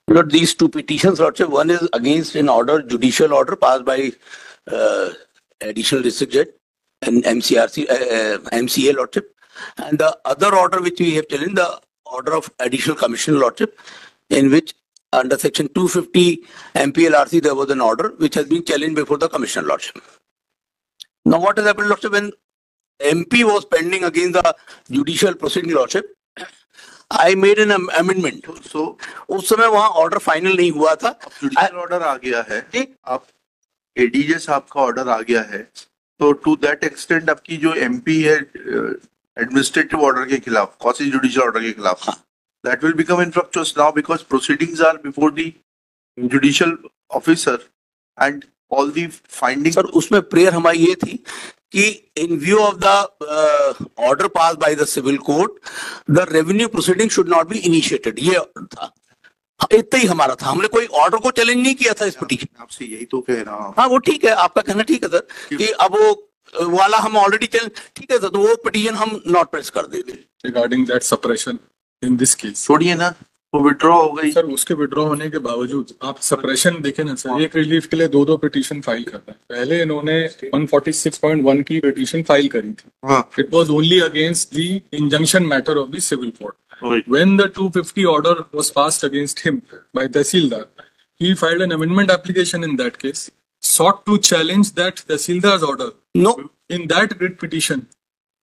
Lord, these two petitions, Lordship, one is against an order, judicial order passed by additional district judge and MCA, Lordship, and the other order which we have challenged, the order of additional commission, Lordship, in which under section 250 MPLRC there was an order which has been challenged before the commission, Lordship. Now what has happened, Lordship, when MP was pending against the judicial proceeding, Lordship, I made an amendment. So उस समय वहाँ order final नहीं हुआ था. Judicial order आ गया है, आप ADJ साहब का ऑर्डर आ गया है, तो टू दैट एक्सटेंट आपकी जो एमपी है एडमिनिस्ट्रेटिव ऑर्डर के खिलाफ, क्वासी जुडिशियल ऑर्डर के खिलाफ, that will become infructuous now because proceedings are before the judicial officer and all the finding. Sir उसमें प्रेयर हमारी ये थी कि in view of the order passed by the civil court, the revenue proceeding should not be initiated. ये था, इतना ही हमारा था. हमने कोई ऑर्डर को चैलेंज नहीं किया था इस पिटीशन. आपसे यही तो कह रहा हूँ. हाँ वो ठीक है, आपका कहना ठीक है सर कि अब वो वाला हम ऑलरेडी ठीक है सर, तो वो पिटीशन हम नॉट प्रेस कर देते. Regarding that suppression in this case, छोड़िए ना, वो विड्रॉ हो गई. सर उसके विड्रॉ होने के बावजूद आप सप्रेशन देखें ना सर, एक रिलीफ के लिए दो पिटीशन फाइल करना है. पहले इन्होंने 146.1 की पिटीशन फाइल करी थी. It was only against the injunction matter of the civil court. When the 250 order was passed against him by tehsildar, he filed an amendment application in that case, sought to challenge that Tahsildar's order. No. In that writ petition,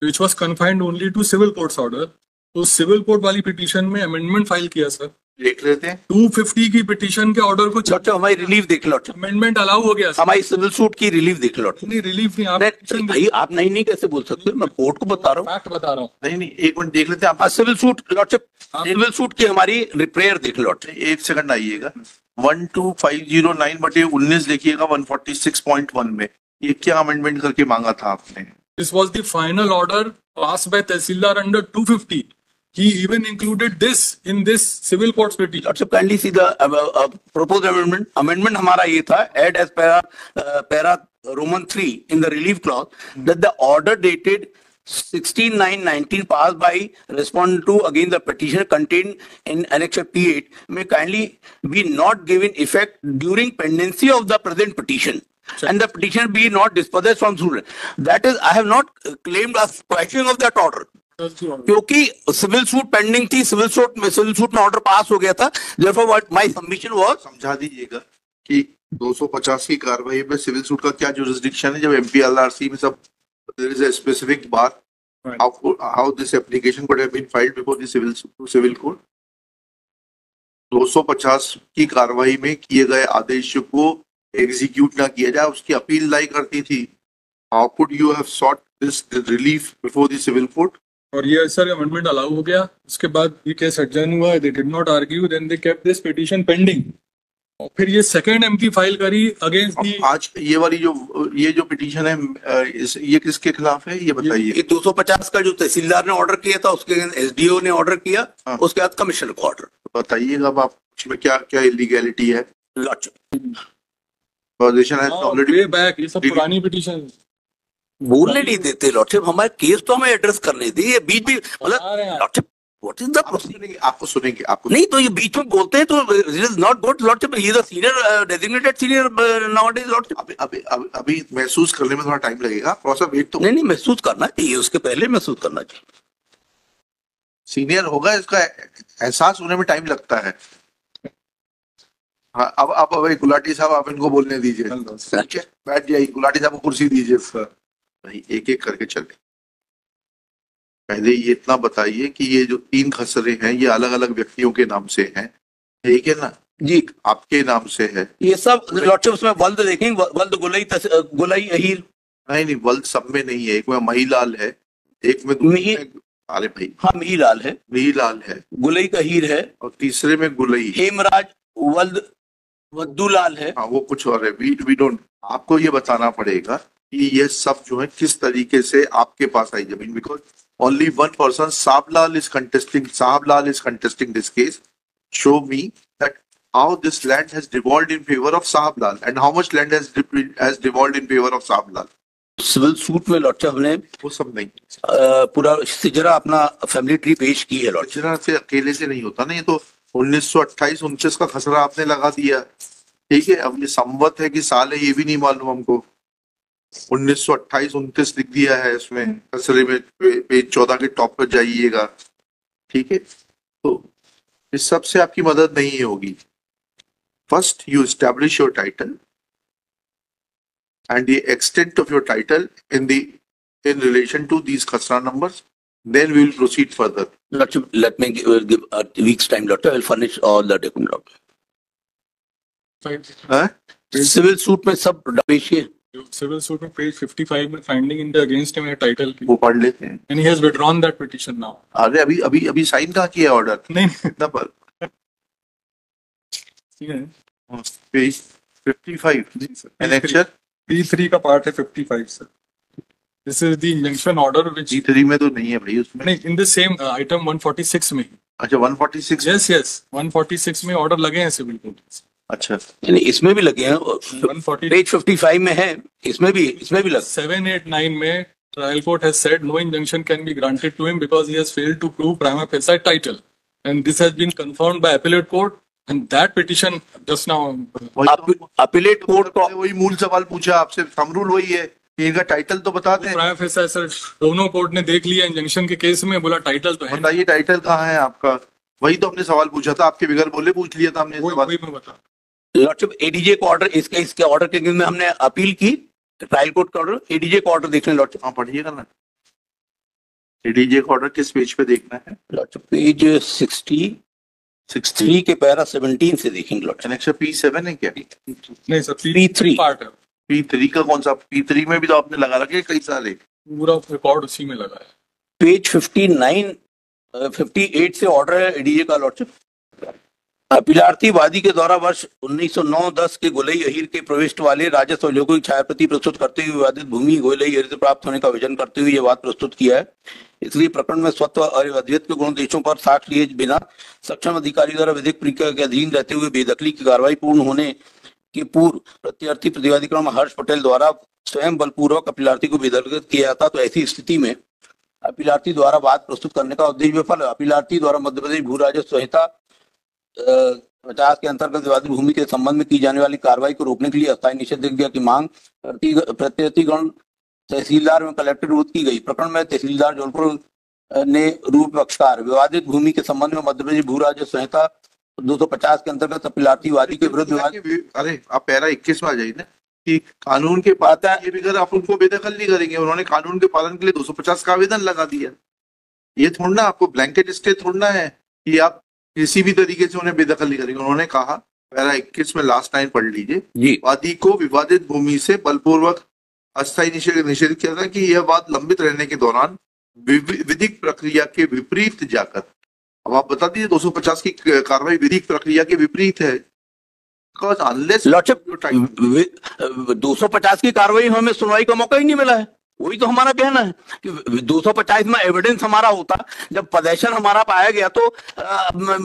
which was confined only to civil court's order, तो civil court वाली petition में amendment file किया sir. देख लेते हैं 250 की petition के order को हमारी रिलीफ देख लो, अमेंडमेंट अलाउ हो गया. हमारी सिविल सूट की रिलीफ देख लो. नहीं रिलीफ नहीं, भाई आप नहीं कैसे बोल सकते, मैं कोर्ट को बता रहा हूँ, फैक्ट बता रहा हूँ. नहीं एक मिनट देख लेते हैं आप. Civil suit lordship, civil suit की हमारी प्रेयर देख लो. एक सेकंड आइएगा, 12509 बटे 19 देखिएगा 146.1 में ये क्या अमेंडमेंट करके मांगा था आपने. This was the final order pass by tehsildar under 250. He even included this in this civil court's petition. Lordship, kindly see the proposed amendment. Amendment हमारा ये था, add as para Roman 3 in the relief clause that the order dated 16/9/19 passed by respondent to against the petition contained in Annex P8 may kindly be not given effect during pendency of the present petition. And the petition be not dispossessed from suit. That is, I have not claimed a quashing of that order. क्योंकि civil suit pending थी, civil suit में order pass हो गया था. therefore what my submission was. समझा दीजिएगा कि 250 की कार्रवाई में सिविल सूट का क्या जुरिस्डिक्शन है, जब एमपीएलआरसी में सब there is a specific bar how this application could have been filed before the civil court. 250 की कार्रवाई में किए गए आदेश को एग्जीक्यूट ना किया जाए, उसकी अपील लाई करती थी. How could you have sought this relief before the civil court? और ये सर अमेंडमेंट अलाउ हो गया. उसके बाद ये केस एडजर्न हुआ. They did not argue, then they kept this petition pending. और फिर ये सेकंड एमपी फाइल करी अगेंस्ट दी. आज ये वाली जो पिटीशन है ये किसके खिलाफ है ये बताइए. ये 250 का जो तहसीलदार ने ऑर्डर किया था, उसके एसडीओ ने ऑर्डर किया. उसके बाद कमिश्नर को ऑर्डर. बताइएगा अब आप उसमें क्या इलीगैलिटी है. पोजीशन है ऑलरेडी वे बैक. ये सब पुरानी पिटीशन बोलने नहीं देते लॉर्डशिप. हमारे केस तो हमें एड्रेस करने दी. ये बीच भी मतलब lordship what is the proceeding. आपको सुनेंगे आपको नहीं तो ये बीच में बोलते हैं तो it is not good lordship. He is the senior designated senior nowadays lordship. अभी महसूस करने में थोड़ा टाइम लगेगा, थोड़ा सा वेट तो. नहीं महसूस करना चाहिए, उसके पहले महसूस करना चाहिए. सीनियर होगा, इसका एहसास होने में टाइम लगता है. हाँ अब गुलाटी साहब आप इनको बोलने दीजिए. बैठ जाइए, गुलाटी साहब को कुर्सी दीजिए. भाई एक एक करके चले. पहले ये इतना बताइए कि ये जो 3 खसरे हैं ये अलग अलग व्यक्तियों के नाम से हैं, ठीक है ना जी? आपके नाम से है ये सब लॉर्डशिप. उसमें वल्द देखेंगे, वल्द गुलई अहीर. नहीं वल्द सब में नहीं है. एक में महिलाल है, एक में अरे भाई हाँ महिलाल है, महिलाल है, गुलई का हीर है, और तीसरे में गुलई हेमराज वल्द वद्दूलाल है. हाँ वो कुछ और है. We don't. आपको ये बताना पड़ेगा कि ये सब जो है किस तरीके से आपके पास आई जमीन. Because only one person Sahablal is contesting this case. Show me that how this land has devolved in favour of Sahablal and how much land has devolved in favour of Sahablal. Civil suit में लॉर्डशिप हमने वो सब नहीं पूरा सिजरा अपना family tree पेश की है. सिजरा से अकेले से नहीं होता ना, ये तो 1928-29 का खसरा आपने लगा दिया, ठीक है। अब ये संवत है कि साल है ये भी नहीं मालूम हमको। 1928-29 लिख दिया है इसमें खसरे में, पेज 14 के टॉप पर जाइएगा, ठीक है। तो इस सब से आपकी मदद नहीं होगी। First you establish your title and the extent of your title in relation to these khasra numbers, then we will proceed further. Let me give a week's time, Doctor. I will furnish all the document. Huh? Civil suit में सब पेश है। Civil suit में page 55 में finding in the against him title की वो पढ़ लेते हैं। And he has withdrawn that petition now. अरे अभी साइन कहाँ किया ऑर्डर? नहीं कितना पर? पेज 55 एनेक्चर P3 का पार्ट है 55 sir. This is the injunction order which P3 में तो नहीं है भाई उसमें। नहीं, इन द सेम आइटम 146 में। अच्छा 146। यस 146 में ऑर्डर लगे हैं सिविल कोर्ट। अच्छा नहीं इसमें भी लगे हैं, 140 पेज 55 में है, इसमें भी लगे। 789 में trial court has said no injunction can be granted to him because he has failed to prove prima facie title and this has been confirmed by appellate court and that petition just now appellate court को वही मूल सवाल पूछा आपसे, thumb rule वही है कि इनका टाइटल तो बता दें। प्राइमा फेसी सर दोनों कोर्ट ने देख लिया इंजंक्शन के केस में, बोला टाइटल तो है। बताइए टाइटल कहाँ है आपका? वही तो हमने सवाल पूछा था, आपके बगैर बोले पूछ लिया था हमने। वही मैं बता लॉर्डशिप एडीजे को ऑर्डर, इसके ऑर्डर के में हमने अपील की, ट्रायल कोर्ट का ऑर्डर, एडीजे को ऑर्डर देख लें लॉर्डशिप। हाँ पढ़िएगा ना, एडीजे का ऑर्डर किस पेज पे देखना है? लॉर्डशिप पेज 63 के पैरा 17 से देखेंगे लॉर्डशिप। एनेक्चर P7 है क्या? नहीं सर P3 पार्ट है। P3 का कौन सा? P3 में भी तो आपने लगा रखे कई सारे, पूरा रिकॉर्ड उसी में लगा है। पेज 58 से ऑर्डर है एडीजे का लॉर्डशिप। अपीलार्थी वादी के द्वारा वर्ष 1909-10 के गोलई अहीर के प्रविष्ट वाले राजस्व अभियोगों की छायाप्रति प्रस्तुत करते हुए विवादित भूमि गोलई अहीर से प्राप्त होने का विजन करते हुए यह बात प्रस्तुत किया है। इसलिए प्रकरण में स्वत्व और अद्वैत के गुणोद्देश्यों पर साक्ष्य लिए बिना सक्षम अधिकारी द्वारा विधिक प्रक्रिया के अधीन रहते हुए बेदखली की कार्रवाई पूर्ण होने के पूर्व प्रत्यार्थी प्रतिवादीक्रम हर्ष पटेल द्वारा स्वयं बलपूर्वक अपीलार्थी को बेदखल किया जाता, तो ऐसी स्थिति में अपीलार्थी द्वारा बात प्रस्तुत करने का उद्देश्य विफल है। अपीलार्थी द्वारा मध्य प्रदेश भू राजस्व संहिता 50 के अंतर्गत विवादित भूमि के संबंध में की जाने वाली कार्रवाई को रोकने के लिए अस्थायी निषेधाज्ञा की मांग प्रत्यार्थीगण तहसीलदार में कलेक्टर विरुद्ध की गई। प्रकरण में तहसीलदार जौनपुर ने रूप पक्षकार विवादित भूमि के संबंध में मध्य प्रदेश भू राजस्व संहिता 250 के अंतर्गत अपीलार्थी वादी के विरुद्ध अरे आप पैरा 21 में आ जाइए ना कि कानून के पाता है, ये भी अगर आप उनको बेदखल नहीं करेंगे, उन्होंने कानून के पालन के लिए 250 का आवेदन लगा दिया। ये थोड़ा ना आपको ब्लैंकेट स्टे थोड़ा है कि आप किसी भी तरीके से उन्हें बेदखल नहीं करेंगे। उन्होंने कहा पैरा 21 में लास्ट लाइन पढ़ लीजिए, वादी को विवादित भूमि से बलपूर्वक अस्थायी निषेध किया था कि यह बात लंबित रहने के दौरान विधिक प्रक्रिया के विपरीत जाकर, अब आप बता दीजिए 250 की कार्रवाई विधिक प्रक्रिया के विपरीत है। 250 की कार्रवाई हमें सुनवाई का मौका ही नहीं मिला है। वही तो हमारा कहना है कि 250 में एविडेंस हमारा होता, जब पोजीशन हमारा पाया गया तो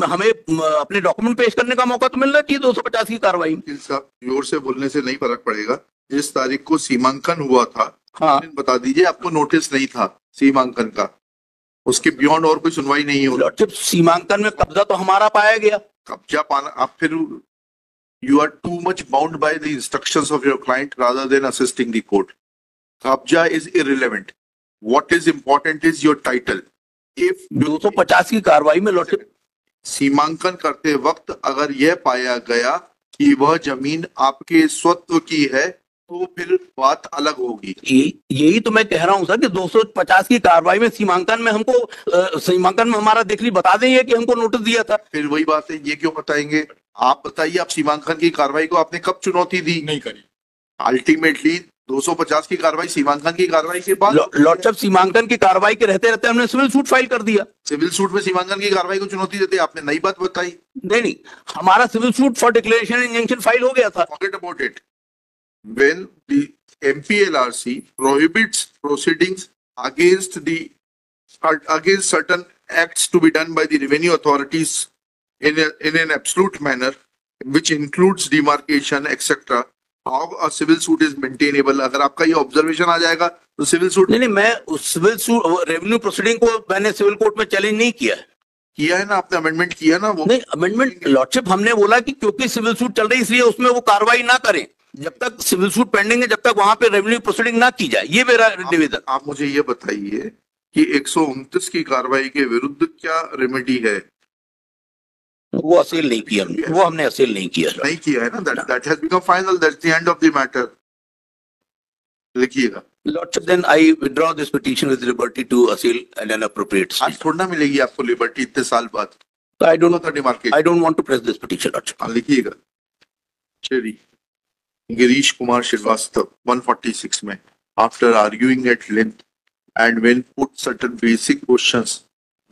हमें अपने डॉक्यूमेंट पेश करने का मौका तो मिलना चाहिए 250 की कार्रवाई। जोर से बोलने से नहीं फर्क पड़ेगा। जिस तारीख को सीमांकन हुआ था, हाँ बता दीजिए, आपको नोटिस नहीं था सीमांकन का, उसके बियॉन्ड और कोई सुनवाई नहीं होगी। जब सीमांकन में कब्जा तो हमारा पाया गया, कब्जा पाना आप फिर you are too much bound by the instructions of your client rather than assisting the court. Kabja is irrelevant. What is important is your title. If 250 की कार्रवाई में लौटे सीमांकन करते वक्त अगर यह पाया गया कि वह जमीन आपके स्वत्व की है तो फिर बात अलग होगी। यही तो मैं कह रहा हूँ सर कि 250 की कार्रवाई में सीमांकन में हमको सीमांकन में हमारा देख ली बता देंगे कि हमको नोटिस दिया था। फिर वही बात है, ये क्यों बताएंगे? आप बताइए, आप सीमांकन की कार्रवाई को आपने कब चुनौती दी? नहीं करी। अल्टीमेटली 250 की कार्रवाई सीमांकन की कार्रवाई के बाद लॉर्डशिप सीमांकन की कार्रवाई के रहते रहते हमने सिविल सूट फाइल कर दिया। सिविल सूट में सीमांकन की कार्रवाई को चुनौती देते आपने नई बात बताई। नहीं, हमारा civil suit for declaration injunction file हो गया था। Forget about it. When the MPLRC prohibits proceedings against certain acts to be done by the revenue authorities in an absolute manner, which includes demarcation, etc., how a civil suit is maintainable? अगर आपका ये observation आ जाएगा तो civil suit नहीं, मैं उस civil suit revenue proceeding को मैंने सिविल कोर्ट में चैलेंज नहीं किया है। किया है ना आपने, अमेंडमेंट किया ना वो? नहीं, अमेंडमेंट लॉर्डशिप हमने बोला कि क्योंकि सिविल सूट चल रही इसलिए उसमें वो कार्रवाई ना करें जब तक सिविल सूट पेंडिंग है, जब तक वहां पे रेवेन्यू प्रोसीडिंग ना की जाए। ये मेरा निवेदन। आप मुझे ये बताइए कि 129 की कार्रवाई के विरुद्ध क्या रेमेडी है? वो असील नहीं किया हमने, वो हमने असील नहीं किया। नहीं किया है ना, that has become final, that's the end of the matter. लिखिएगा। Lordship, then I withdraw this petition with liberty to assail an appropriate आज state. थोड़ा ना मिलेगी आपको लिबर्टी इतने साल बाद। So I don't demarcation I don't want to press this petition, Lordship. लिखिएगा। श्री गिरीश कुमार श्रीवास्तव 146 में, after arguing at length and when put certain basic questions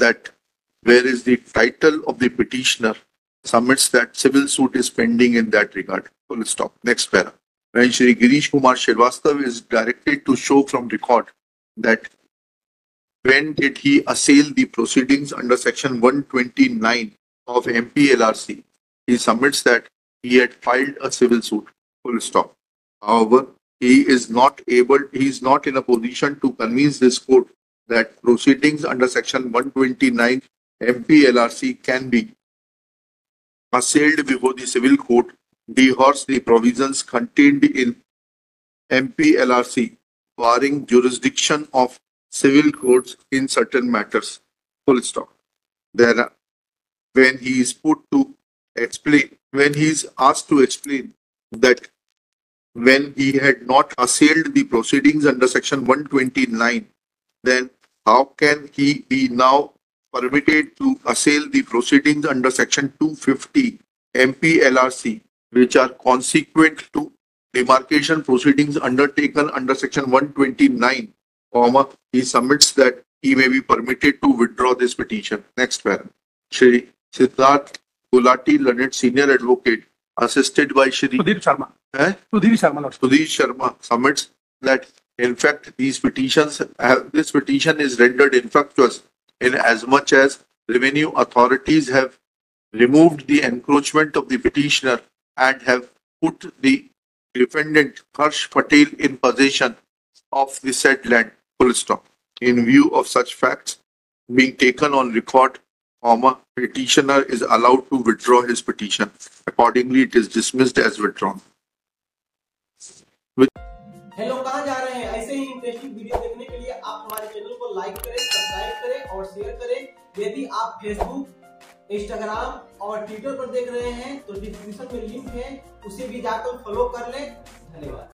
that where is the title of the petitioner, submits that civil suit is pending in that regard. Full stop. Next para. When Shri Girish Kumar Srivastava is directed to show from record that when did he assail the proceedings under section 129 of MPLRC, he submits that he had filed a civil suit. Full stop. However, he is not in a position to convince this court that proceedings under section 129 MPLRC can be assailed before the civil court, dehors the provisions contained in MPLRC barring jurisdiction of civil courts in certain matters. Full stop. Then, when he is asked to explain that when he had not assailed the proceedings under section 129, then how can he be now permitted to assail the proceedings under section 250 MPLRC, which are consequent to demarcation proceedings undertaken under section 129, he submits that he may be permitted to withdraw this petition. Next paragraph. Shri Siddharth Gulati, learned senior advocate, assisted by Shri Sudhir Sharma. Sudhir Sharma submits that in fact this petition is rendered infructuous in as much as revenue authorities have removed the encroachment of the petitioner and have put the defendant Harsh Patel in possession of the said land. Full stop. In view of such facts being taken on record, petitioner is allowed to withdraw his petition. Accordingly, it is dismissed as withdrawn. Hello, कहाँ जा रहे हैं? ऐसे ही interesting video देखने के लिए आप हमारे चैनल को लाइक करें, सब्सक्राइब करें और शेयर करें। यदि आप फेसबुक, इंस्टाग्राम और ट्विटर पर देख रहे हैं तो डिस्क्रिप्शन में लिंक है, उसे भी जाकर फॉलो कर लें। धन्यवाद।